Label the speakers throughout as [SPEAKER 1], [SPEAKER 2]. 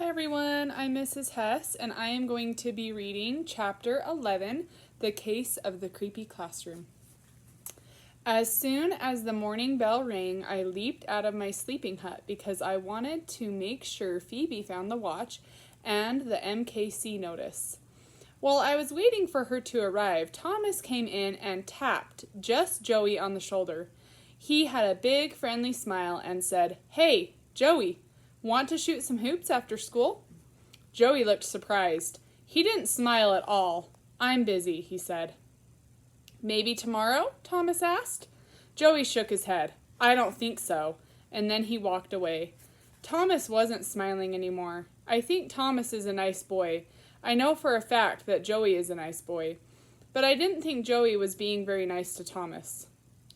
[SPEAKER 1] Hi everyone, I'm Mrs. Hess and I am going to be reading Chapter 11, The Case of the Creepy Classroom. As soon as the morning bell rang, I leaped out of my sleeping hut because I wanted to make sure Phoebe found the watch and the MKC notice. While I was waiting for her to arrive, Thomas came in and tapped just Joey on the shoulder. He had a big friendly smile and said, "Hey, Joey, want to shoot some hoops after school?" Joey looked surprised. He didn't smile at all. "I'm busy," he said. "Maybe tomorrow?" Thomas asked. Joey shook his head. "I don't think so." And then he walked away. Thomas wasn't smiling anymore. I think Thomas is a nice boy. I know for a fact that Joey is a nice boy. But I didn't think Joey was being very nice to Thomas.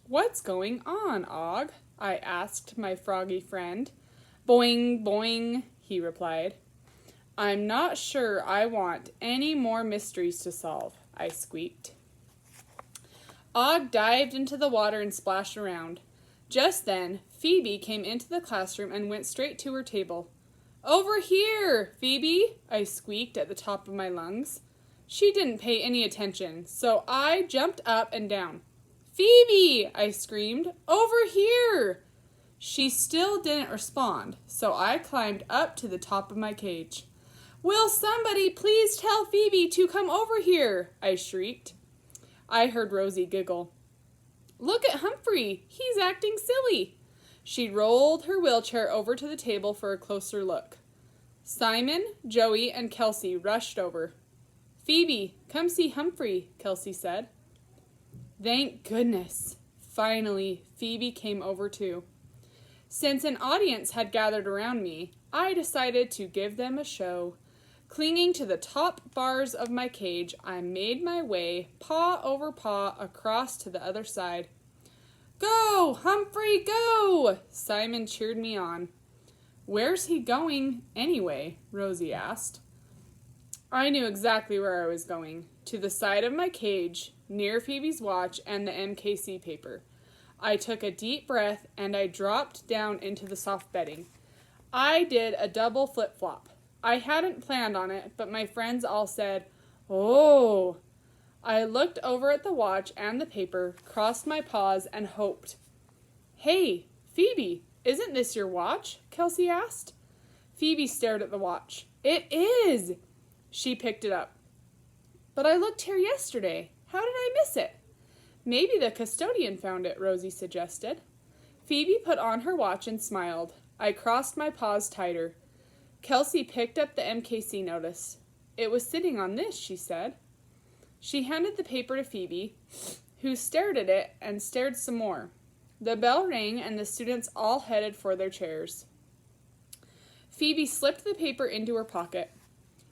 [SPEAKER 1] "What's going on, Og?" I asked my froggy friend. "Boing, boing," he replied. "I'm not sure I want any more mysteries to solve," I squeaked. Og dived into the water and splashed around. Just then, Phoebe came into the classroom and went straight to her table. "Over here, Phoebe," I squeaked at the top of my lungs. She didn't pay any attention, so I jumped up and down. "Phoebe," I screamed, "over here!" She still didn't respond, so I climbed up to the top of my cage. "Will somebody please tell Phoebe to come over here?" I shrieked. I heard Rosie giggle. "Look at Humphrey, he's acting silly." She rolled her wheelchair over to the table for a closer look. Simon, Joey, and Kelsey rushed over. "Phoebe, come see Humphrey," Kelsey said. Thank goodness. Finally, Phoebe came over too. Since an audience had gathered around me, I decided to give them a show. Clinging to the top bars of my cage, I made my way, paw over paw, across to the other side. "Go, Humphrey, go!" Simon cheered me on. "Where's he going, anyway?" Rosie asked. I knew exactly where I was going, to the side of my cage, near Phoebe's watch and the MKC paper. I took a deep breath and I dropped down into the soft bedding. I did a double flip-flop. I hadn't planned on it, but my friends all said, "Oh!" I looked over at the watch and the paper, crossed my paws, and hoped. "Hey, Phoebe, isn't this your watch?" Kelsey asked. Phoebe stared at the watch. "It is!" She picked it up. "But I looked here yesterday. How did I miss it?" "Maybe the custodian found it," Rosie suggested. Phoebe put on her watch and smiled. I crossed my paws tighter. Kelsey picked up the MKC notice. "It was sitting on this," she said. She handed the paper to Phoebe, who stared at it and stared some more. The bell rang and the students all headed for their chairs. Phoebe slipped the paper into her pocket.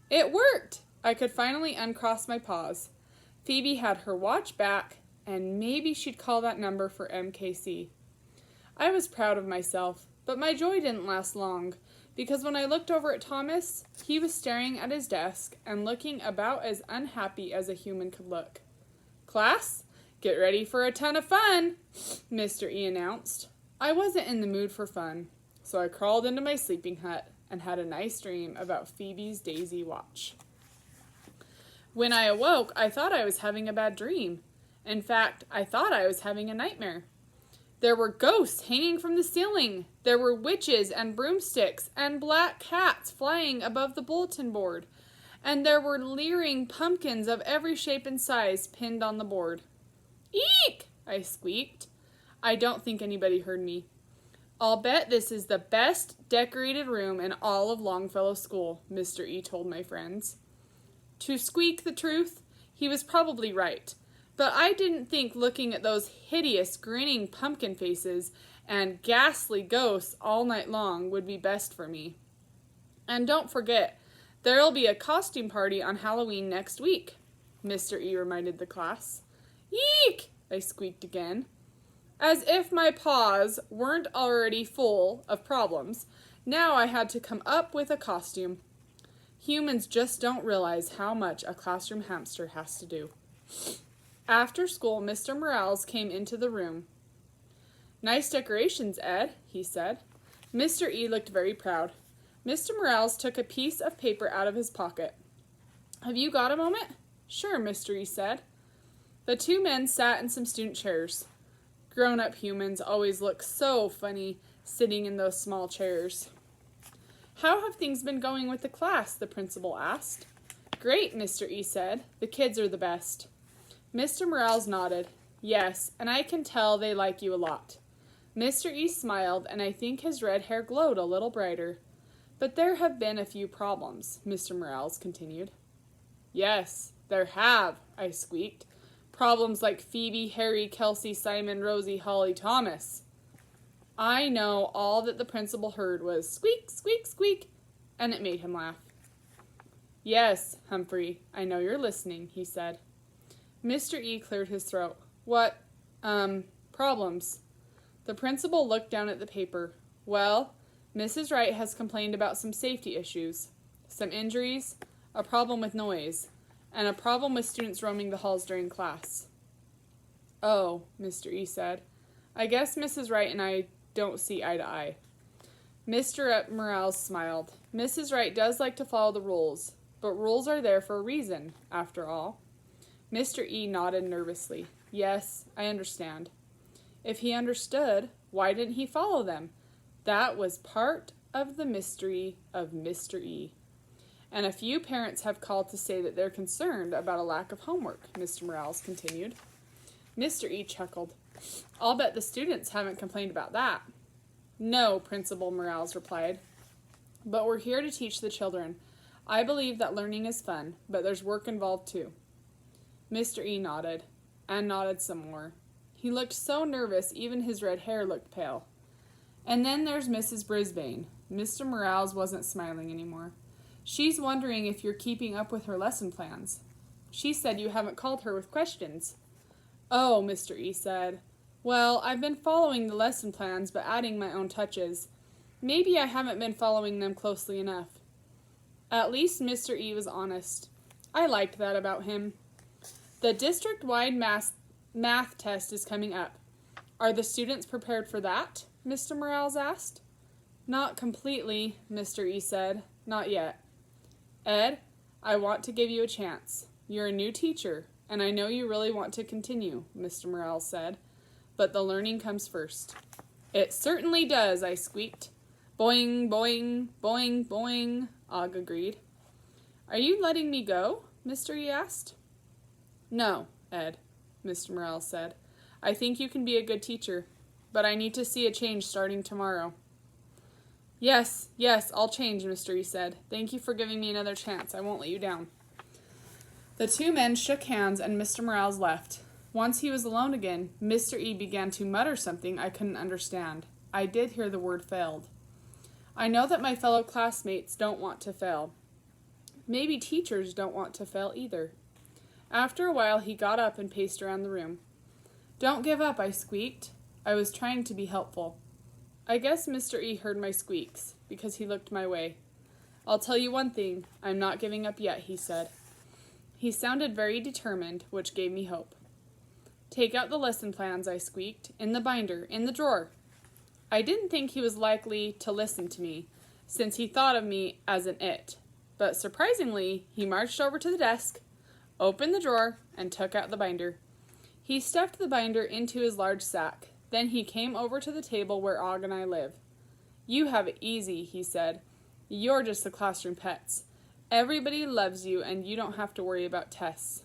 [SPEAKER 1] It worked! I could finally uncross my paws. Phoebe had her watch back, and maybe she'd call that number for MKC. I was proud of myself, but my joy didn't last long, because when I looked over at Thomas, he was staring at his desk and looking about as unhappy as a human could look. "Class, get ready for a ton of fun," Mr. E announced. I wasn't in the mood for fun, so I crawled into my sleeping hut and had a nice dream about Phoebe's daisy watch. When I awoke, I thought I was having a bad dream. In fact, I thought I was having a nightmare. There were ghosts hanging from the ceiling. There were witches and broomsticks and black cats flying above the bulletin board. And there were leering pumpkins of every shape and size pinned on the board. "Eek!" I squeaked. I don't think anybody heard me. "I'll bet this is the best decorated room in all of Longfellow School," Mr. E told my friends. To squeak the truth, he was probably right. But I didn't think looking at those hideous grinning pumpkin faces and ghastly ghosts all night long would be best for me. "And don't forget, there'll be a costume party on Halloween next week," Mr. E reminded the class. "Eek!" I squeaked again. As if my paws weren't already full of problems, now I had to come up with a costume. Humans just don't realize how much a classroom hamster has to do. After school, Mr. Morales came into the room. "Nice decorations, Ed," he said. Mr. E looked very proud. Mr. Morales took a piece of paper out of his pocket. Have you got a moment? Sure, Mr. E said. The two men sat in some student chairs. Grown-up humans always look so funny sitting in those small chairs. How have things been going with the class? The principal asked. Great, Mr. E said. The kids are the best. Mr. Morales nodded. Yes, and I can tell they like you a lot. Mr. E smiled, and I think his red hair glowed a little brighter. But there have been a few problems, Mr. Morales continued. Yes, there have, I squeaked. Problems like Phoebe, Harry, Kelsey, Simon, Rosie, Holly, Thomas. I know all that the principal heard was squeak, squeak, squeak, and it made him laugh. Yes, Humphrey, I know you're listening, he said. Mr. E cleared his throat. What, problems? The principal looked down at the paper. Well, Mrs. Wright has complained about some safety issues, some injuries, a problem with noise, and a problem with students roaming the halls during class. Oh, Mr. E said. I guess Mrs. Wright and I don't see eye to eye. Mr. Morales smiled. Mrs. Wright does like to follow the rules, but rules are there for a reason, after all. Mr. E nodded nervously. Yes, I understand. If he understood, why didn't he follow them? That was part of the mystery of Mr. E. And a few parents have called to say that they're concerned about a lack of homework, Mr. Morales continued. Mr. E chuckled. I'll bet the students haven't complained about that. No, Principal Morales replied. But we're here to teach the children. I believe that learning is fun, but there's work involved too. Mr. E nodded, and nodded some more. He looked so nervous, even his red hair looked pale. And then there's Mrs. Brisbane. Mr. Morales wasn't smiling anymore. She's wondering if you're keeping up with her lesson plans. She said you haven't called her with questions. Oh, Mr. E said. Well, I've been following the lesson plans, but adding my own touches. Maybe I haven't been following them closely enough. At least Mr. E was honest. I liked that about him. The district-wide math test is coming up. Are the students prepared for that? Mr. Morales asked. Not completely, Mr. E said. Not yet. Ed, I want to give you a chance. You're a new teacher, and I know you really want to continue, Mr. Morales said, but the learning comes first. It certainly does, I squeaked. Boing, boing, boing, boing, Og agreed. Are you letting me go? Mr. E asked. No, Ed, Mr. Morales said. I think you can be a good teacher, but I need to see a change starting tomorrow. Yes, I'll change, Mr. E said. Thank you for giving me another chance. I won't let you down. The two men shook hands and Mr. Morales left. Once he was alone again, Mr. E began to mutter something I couldn't understand. I did hear the word failed. I know that my fellow classmates don't want to fail. Maybe teachers don't want to fail either. After a while, he got up and paced around the room. Don't give up, I squeaked. I was trying to be helpful. I guess Mr. E heard my squeaks, because he looked my way. I'll tell you one thing, I'm not giving up yet, he said. He sounded very determined, which gave me hope. Take out the lesson plans, I squeaked. In the binder, in the drawer. I didn't think he was likely to listen to me, since he thought of me as an it. But surprisingly, he marched over to the desk, opened the drawer, and took out the binder. He stuffed the binder into his large sack. Then he came over to the table where Og and I live. You have it easy, he said. You're just the classroom pets. Everybody loves you, and you don't have to worry about tests.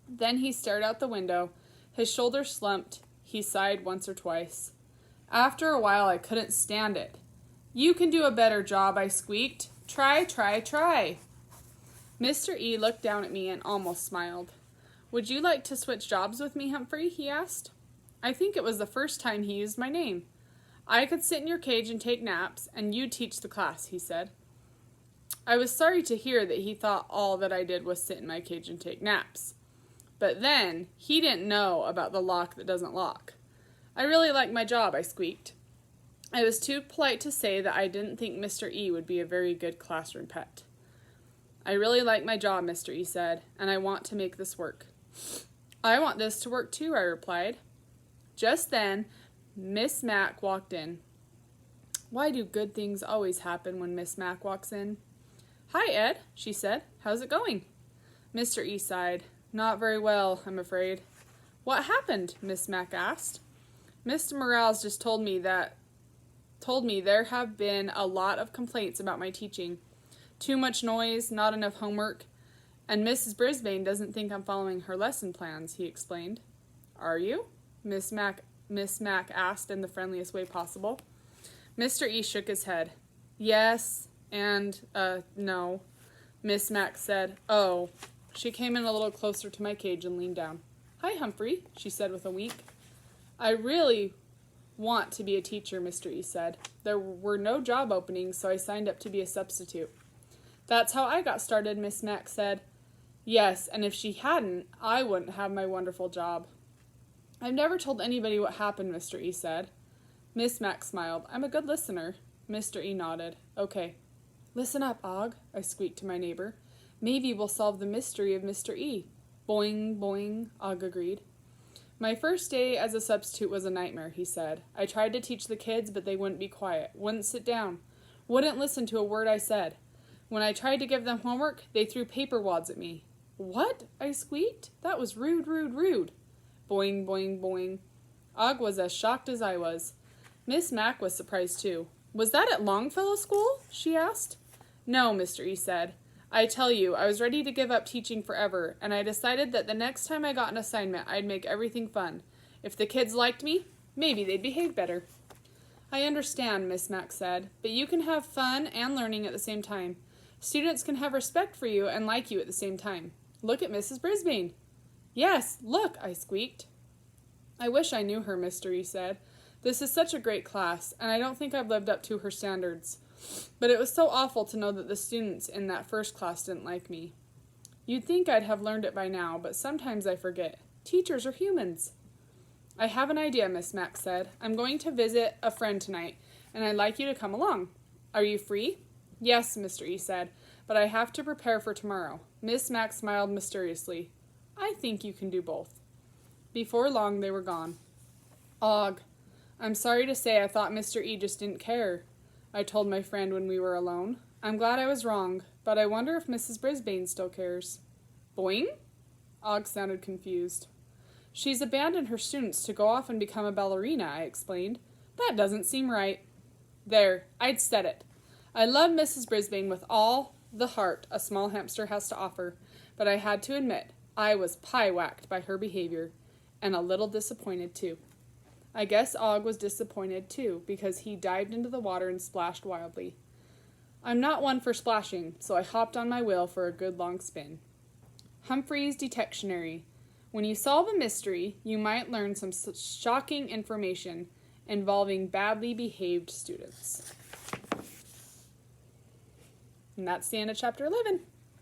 [SPEAKER 1] Then he stared out the window. His shoulders slumped. He sighed once or twice. After a while, I couldn't stand it. You can do a better job, I squeaked. Try, try, try. Mr. E looked down at me and almost smiled. Would you like to switch jobs with me, Humphrey? He asked. I think it was the first time he used my name. I could sit in your cage and take naps, and you teach the class, he said. I was sorry to hear that he thought all that I did was sit in my cage and take naps. But then, he didn't know about the lock that doesn't lock. I really like my job, I squeaked. I was too polite to say that I didn't think Mr. E would be a very good classroom pet. I really like my job, Mr. E said, and I want to make this work. I want this to work too, I replied. Just then, Miss Mack walked in. Why do good things always happen when Miss Mack walks in? Hi, Ed, she said. How's it going? Mr. E sighed. Not very well, I'm afraid. What happened? Miss Mack asked. Mr. Morales just told me there have been a lot of complaints about my teaching. Too much noise, not enough homework, and Mrs. Brisbane doesn't think I'm following her lesson plans, he explained. Are you? Miss Mack asked in the friendliest way possible. Mr. E shook his head. Yes, and, no. Miss Mack said, Oh. She came in a little closer to my cage and leaned down. Hi, Humphrey, she said with a wink. I really want to be a teacher, Mr. E said. There were no job openings, so I signed up to be a substitute. That's how I got started, Miss Mack said. Yes, and if she hadn't, I wouldn't have my wonderful job. I've never told anybody what happened, Mr. E said. Miss Mack smiled. I'm a good listener. Mr. E nodded. Okay. Listen up, Og, I squeaked to my neighbor. Maybe we'll solve the mystery of Mr. E. Boing, boing, Og agreed. My first day as a substitute was a nightmare, he said. I tried to teach the kids, but they wouldn't be quiet, wouldn't sit down, wouldn't listen to a word I said. When I tried to give them homework, they threw paper wads at me. What? I squeaked. That was rude, rude, rude. Boing, boing, boing. Og was as shocked as I was. Miss Mack was surprised too. Was that at Longfellow School? She asked. No, Mr. E said. I tell you, I was ready to give up teaching forever, and I decided that the next time I got an assignment, I'd make everything fun. If the kids liked me, maybe they'd behave better. I understand, Miss Mack said, but you can have fun and learning at the same time. Students can have respect for you and like you at the same time. Look at Mrs. Brisbane. Yes, look, I squeaked. I wish I knew her, Mr. E said. This is such a great class, and I don't think I've lived up to her standards. But it was so awful to know that the students in that first class didn't like me. You'd think I'd have learned it by now, but sometimes I forget. Teachers are humans. I have an idea, Miss Mack said. I'm going to visit a friend tonight, and I'd like you to come along. Are you free? Yes, Mr. E said, but I have to prepare for tomorrow. Miss Mack smiled mysteriously. I think you can do both. Before long, they were gone. Og, I'm sorry to say I thought Mr. E just didn't care, I told my friend when we were alone. I'm glad I was wrong, but I wonder if Mrs. Brisbane still cares. Boing? Og sounded confused. She's abandoned her students to go off and become a ballerina, I explained. That doesn't seem right. There, I'd said it. I love Mrs. Brisbane with all the heart a small hamster has to offer, but I had to admit I was pie-whacked by her behavior, and a little disappointed too. I guess Og was disappointed too, because he dived into the water and splashed wildly. I'm not one for splashing, so I hopped on my wheel for a good long spin. Humphrey's Detectionary. When you solve a mystery, you might learn some shocking information involving badly behaved students. And that's the end of chapter 11.